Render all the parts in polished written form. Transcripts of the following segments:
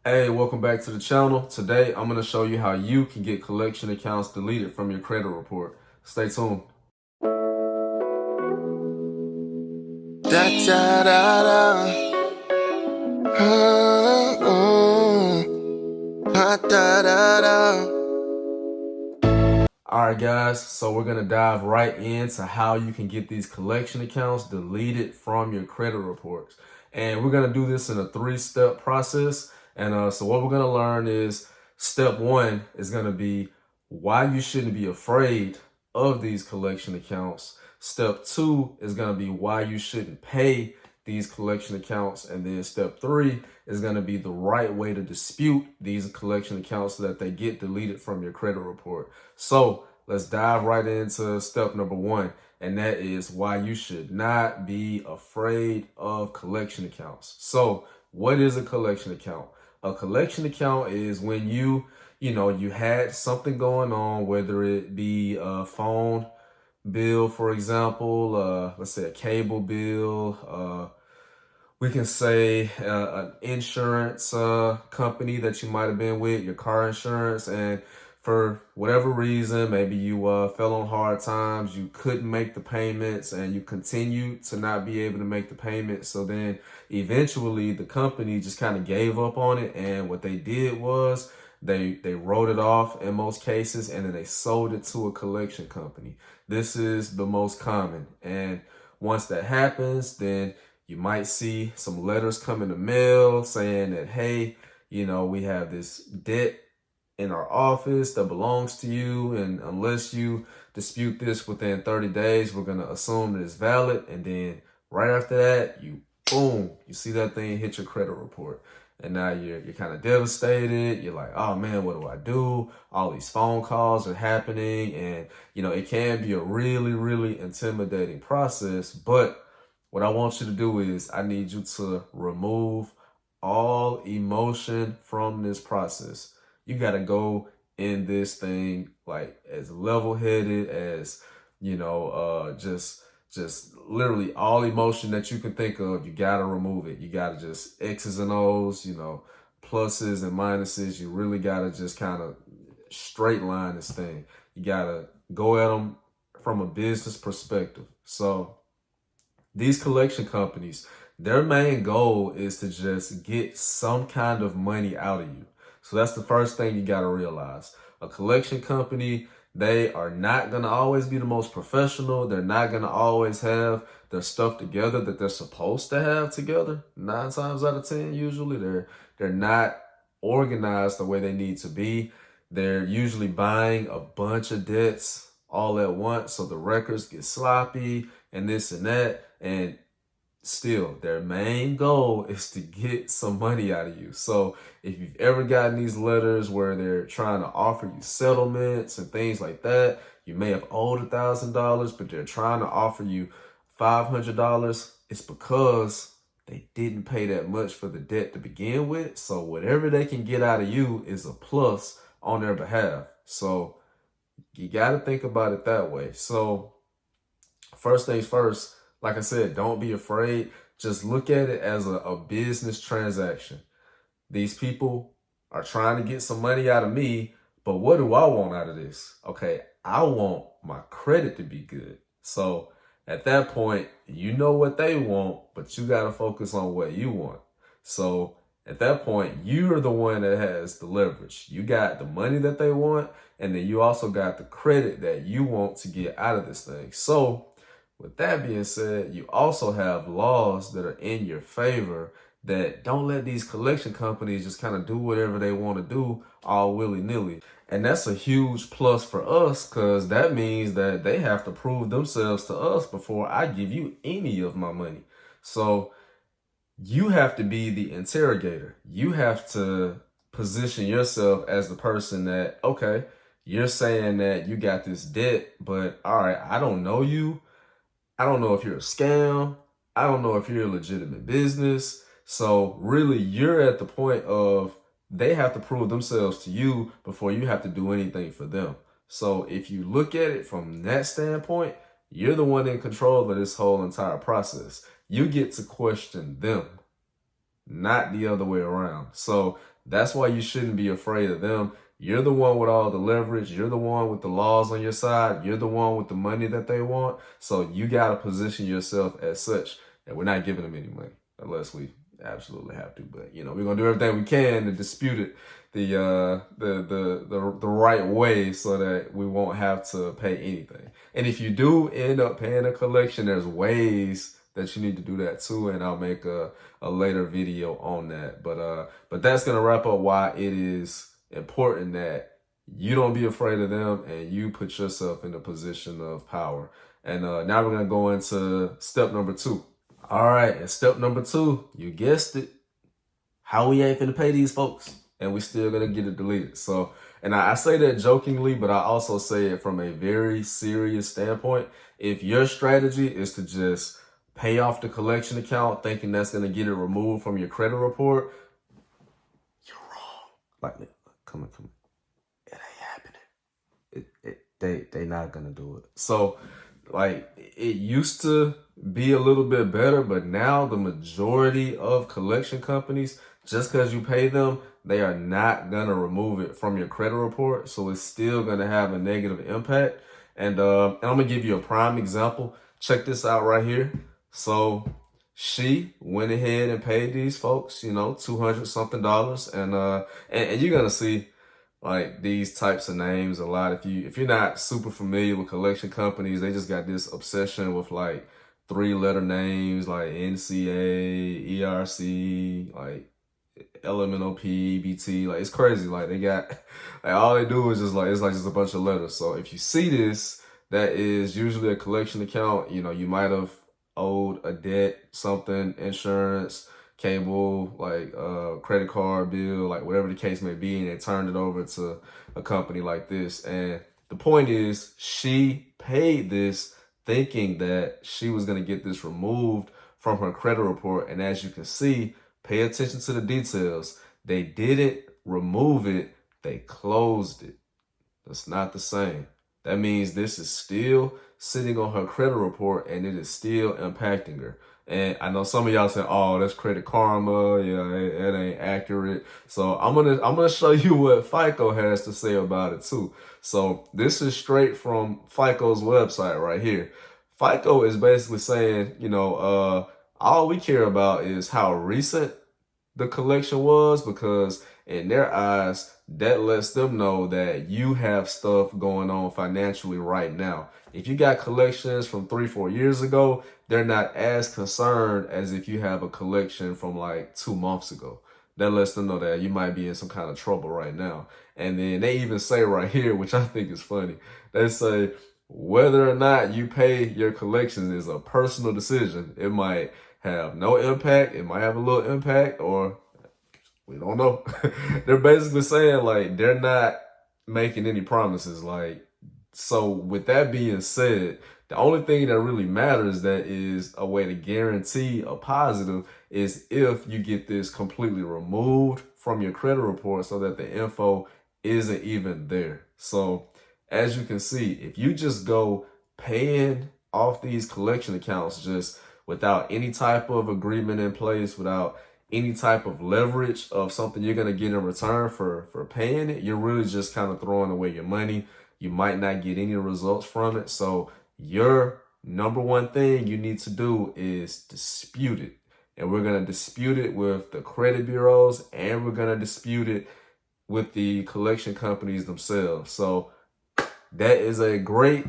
Hey, welcome back to the channel. Today, I'm going to show you how you can get collection accounts deleted from your credit report. Stay tuned. Da da da da. Da da da. All right, guys. So we're going to dive right into how you can get these collection accounts deleted from your credit reports. And we're going to do this in a 3-step process. And so what we're going to learn is step 1 is going to be why you shouldn't be afraid of these collection accounts. Step 2 is going to be why you shouldn't pay these collection accounts. And then step 3 is going to be the right way to dispute these collection accounts so that they get deleted from your credit report. So let's dive right into step number 1. And that is why you should not be afraid of collection accounts. So what is a collection account? A collection account is when you had something going on, whether it be a phone bill, for example, let's say a cable bill, we can say an insurance company that you might have been with, your car insurance, and for whatever reason, maybe you fell on hard times, you couldn't make the payments, and you continued to not be able to make the payments. So then eventually the company just kind of gave up on it, and what they did was they wrote it off in most cases, and then they sold it to a collection company. This is the most common, and once that happens, then you might see some letters come in the mail saying that, hey, we have this debt in our office that belongs to you, and unless you dispute this within 30 days, we're going to assume that it's valid. And then right after that, you see that thing hit your credit report. And now you're kind of devastated. You're like, oh man, what do I do? All these phone calls are happening. And, it can be a really, really intimidating process. But what I want you to do is I need you to remove all emotion from this process. You got to go in this thing like as level-headed as, just literally all emotion that you can think of. You got to remove it. You got to just X's and O's, pluses and minuses. You really got to just kind of straight line this thing. You got to go at them from a business perspective. So these collection companies, their main goal is to just get some kind of money out of you. So that's the first thing you got to realize. A collection company, they are not going to always be the most professional. They're not going to always have their stuff together that they're supposed to have together. 9 times out of 10, usually they're not organized the way they need to be. They're usually buying a bunch of debts all at once, so the records get sloppy and this and that. And still, their main goal is to get some money out of you. So if you've ever gotten these letters where they're trying to offer you settlements and things like that, you may have owed $1,000, but they're trying to offer you $500. It's because they didn't pay that much for the debt to begin with. So whatever they can get out of you is a plus on their behalf. So you got to think about it that way. So first things first, like I said, don't be afraid. Just look at it as a business transaction. These people are trying to get some money out of me, but what do I want out of this? Okay, I want my credit to be good. So at that point, you know what they want, but you got to focus on what you want. So at that point, you're the one that has the leverage. You got the money that they want, and then you also got the credit that you want to get out of this thing. So with that being said, you also have laws that are in your favor that don't let these collection companies just kind of do whatever they want to do all willy-nilly. And that's a huge plus for us, because that means that they have to prove themselves to us before I give you any of my money. So you have to be the interrogator. You have to position yourself as the person that, okay, you're saying that you got this debt, but all right, I don't know you. I don't know if you're a scam. I don't know if you're a legitimate business. So really, you're at the point of they have to prove themselves to you before you have to do anything for them. So if you look at it from that standpoint, you're the one in control of this whole entire process. You get to question them, not the other way around. So that's why you shouldn't be afraid of them. You're the one with all the leverage. You're the one with the laws on your side. You're the one with the money that they want. So you got to position yourself as such. And we're not giving them any money unless we absolutely have to. But, you know, we're going to do everything we can to dispute it the right way so that we won't have to pay anything. And if you do end up paying a collection, there's ways that you need to do that too, and I'll make a later video on that. But that's gonna wrap up why it is important that you don't be afraid of them and you put yourself in a position of power. And now we're gonna go into step number 2. All right, and step number 2, you guessed it, how we ain't finna pay these folks, and we still gonna get it deleted. So, and I say that jokingly, but I also say it from a very serious standpoint. If your strategy is to just pay off the collection account thinking that's going to get it removed from your credit report, you're wrong. Like, come on. It ain't happening. They not going to do it. So, like, it used to be a little bit better, but now the majority of collection companies, just because you pay them, they are not going to remove it from your credit report. So it's still going to have a negative impact. And I'm going to give you a prime example. Check this out right here. So she went ahead and paid these folks, you know, $200 something. And you're going to see like these types of names a lot. If you're not super familiar with collection companies, they just got this obsession with like 3-letter names like NCA, ERC, like LMNOP, BT. Like, it's crazy. Like, they got, like, all they do is just like, it's like just a bunch of letters. So if you see this, that is usually a collection account. You know, you might have owed a debt, something, insurance, cable, like credit card bill, like whatever the case may be, and they turned it over to a company like this. And the point is, she paid this thinking that she was going to get this removed from her credit report. And as you can see, pay attention to the details. They didn't remove it, they closed it. That's not the same. That means this is still sitting on her credit report and it is still impacting her. And I know some of y'all saying, "Oh, that's Credit Karma. Yeah, it ain't accurate." So I'm gonna show you what FICO has to say about it too. So this is straight from FICO's website right here. FICO is basically saying, you know, all we care about is how recent the collection was, because in their eyes, that lets them know that you have stuff going on financially right now. If you got collections from 3-4 years ago, they're not as concerned as if you have a collection from like 2 months ago. That lets them know that you might be in some kind of trouble right now. And then they even say right here, which I think is funny, they say whether or not you pay your collections is a personal decision. It might have no impact, it might have a little impact, or we don't know. They're basically saying like they're not making any promises. Like, so with that being said, the only thing that really matters that is a way to guarantee a positive is if you get this completely removed from your credit report so that the info isn't even there. So as you can see, if you just go paying off these collection accounts just without any type of agreement in place, without any type of leverage of something you're going to get in return for paying it, you're really just kind of throwing away your money. You might not get any results from it. So your number one thing you need to do is dispute it. And we're going to dispute it with the credit bureaus, and we're going to dispute it with the collection companies themselves. So that is a great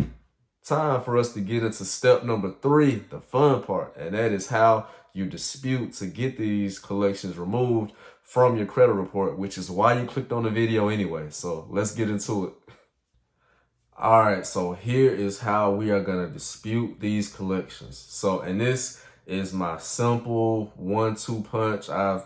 time for us to get into step number 3, the fun part. And that is how you dispute to get these collections removed from your credit report, which is why you clicked on the video anyway. So let's get into it. All right, so here is how we are going to dispute these collections. So, and this is my simple 1-2 punch. I've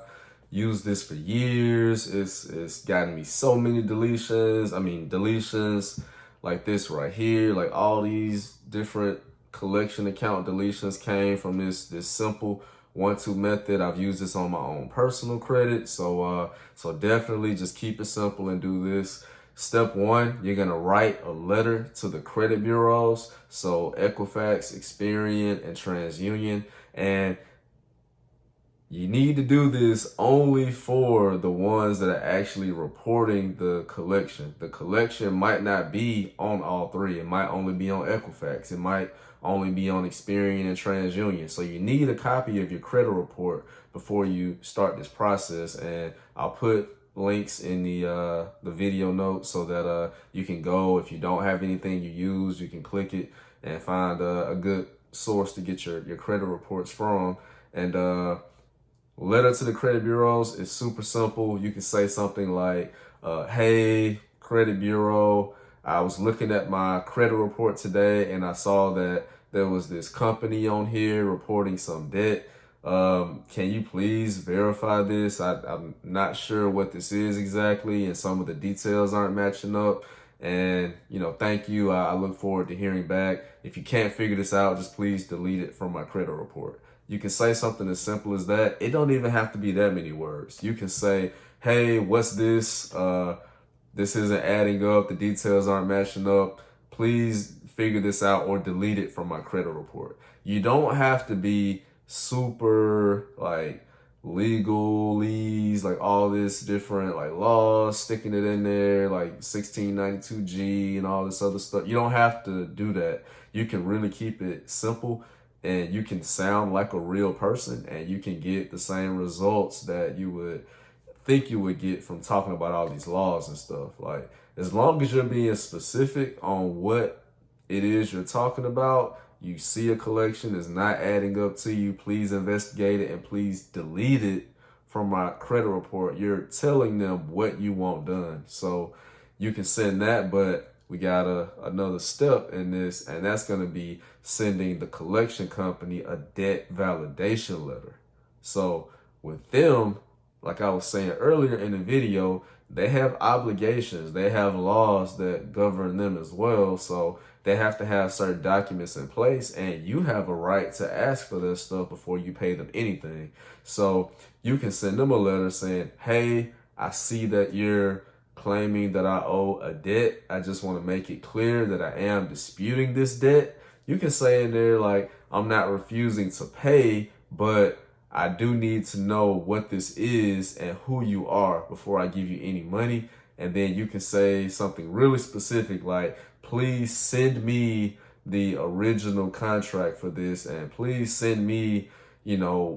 used this for years. It's gotten me so many deletions. I mean, deletions like this right here, like all these different collection account deletions came from this simple 1-2 method. I've used this on my own personal credit. So definitely just keep it simple and do this. Step 1, you're going to write a letter to the credit bureaus. So Equifax, Experian, and TransUnion. And You need to do this only for the ones that are actually reporting the collection. The collection might not be on all three. It might only be on Equifax. It might only be on Experian and TransUnion. So you need a copy of your credit report before you start this process. And I'll put links in the video notes so that you can go. If you don't have anything you use, you can click it and find a good source to get your credit reports from. And letter to the credit bureaus is super simple. You can say something like, hey, credit bureau, I was looking at my credit report today and I saw that there was this company on here reporting some debt. Can you please verify this? I'm not sure what this is exactly, and some of the details aren't matching up. And, thank you. I look forward to hearing back. If you can't figure this out, just please delete it from my credit report. You can say something as simple as that. It don't even have to be that many words. You can say, hey, what's this? This isn't adding up. The details aren't matching up. Please figure this out or delete it from my credit report. You don't have to be super legalese, all this different laws, sticking it in there, 1692G and all this other stuff. You don't have to do that. You can really keep it simple, and you can sound like a real person, and you can get the same results that you would think you would get from talking about all these laws and stuff. As long as you're being specific on what it is you're talking about, you see a collection is not adding up to you, please investigate it and please delete it from my credit report. You're telling them what you want done. So you can send that, but we got another step in this, and that's going to be sending the collection company a debt validation letter. So with them, like I was saying earlier in the video, they have obligations. They have laws that govern them as well. So they have to have certain documents in place, and you have a right to ask for this stuff before you pay them anything. So you can send them a letter saying, hey, I see that you're claiming that I owe a debt. I just want to make it clear that I am disputing this debt. You can say in there, I'm not refusing to pay, but I do need to know what this is and who you are before I give you any money. And then you can say something really specific, like, please send me the original contract for this, and please send me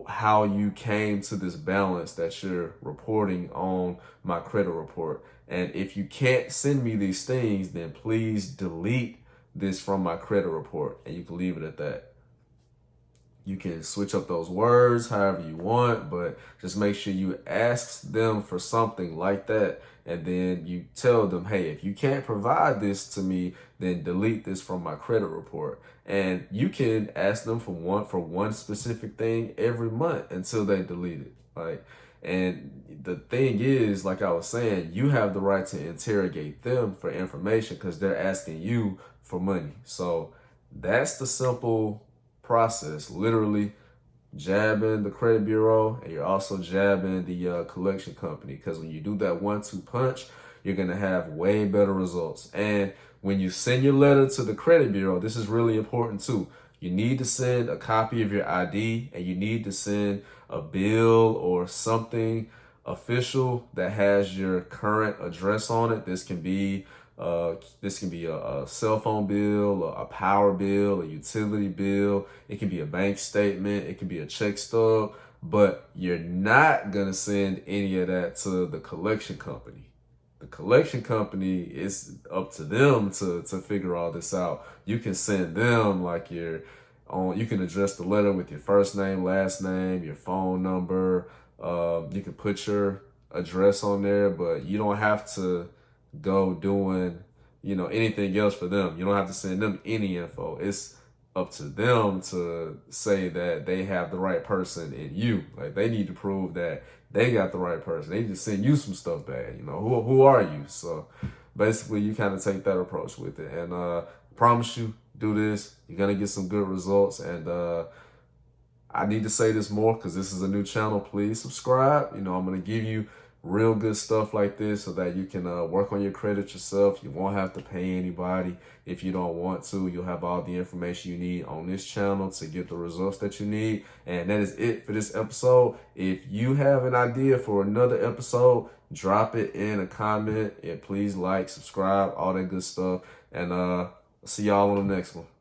how you came to this balance that you're reporting on my credit report. And if you can't send me these things, then please delete this from my credit report. And you can leave it at that. You can switch up those words however you want, but just make sure you ask them for something like that. And then you tell them, hey, if you can't provide this to me, then delete this from my credit report. And you can ask them for one specific thing every month until they delete it. And the thing is, like I was saying, you have the right to interrogate them for information because they're asking you for money. So that's the simple process. Literally jabbing the credit bureau, and you're also jabbing the collection company, because when you do that 1-2 punch, you're going to have way better results. And when you send your letter to the credit bureau, this is really important too. You need to send a copy of your ID, and you need to send a bill or something official that has your current address on it. This can be a cell phone bill, a power bill, a utility bill. It can be a bank statement. It can be a check stub. But you're not going to send any of that to the collection company. The collection company, is up to them to figure all this out. You can send them you can address the letter with your first name, last name, your phone number. You can put your address on there, but you don't have to go doing, anything else for them. You don't have to send them any info. It's up to them to say that they have the right person in you. They need to prove that they got the right person. They just send you some stuff back. Who are you? So basically you kind of take that approach with it. And I promise you, do this. You're going to get some good results. And I need to say this more because this is a new channel. Please subscribe. I'm going to give you real good stuff like this so that you can work on your credit yourself. You won't have to pay anybody if you don't want to. You'll have all the information you need on this channel to get the results that you need. And that is it for this episode. If you have an idea for another episode, drop it in a comment, and please like, subscribe, all that good stuff. And see y'all on the next one.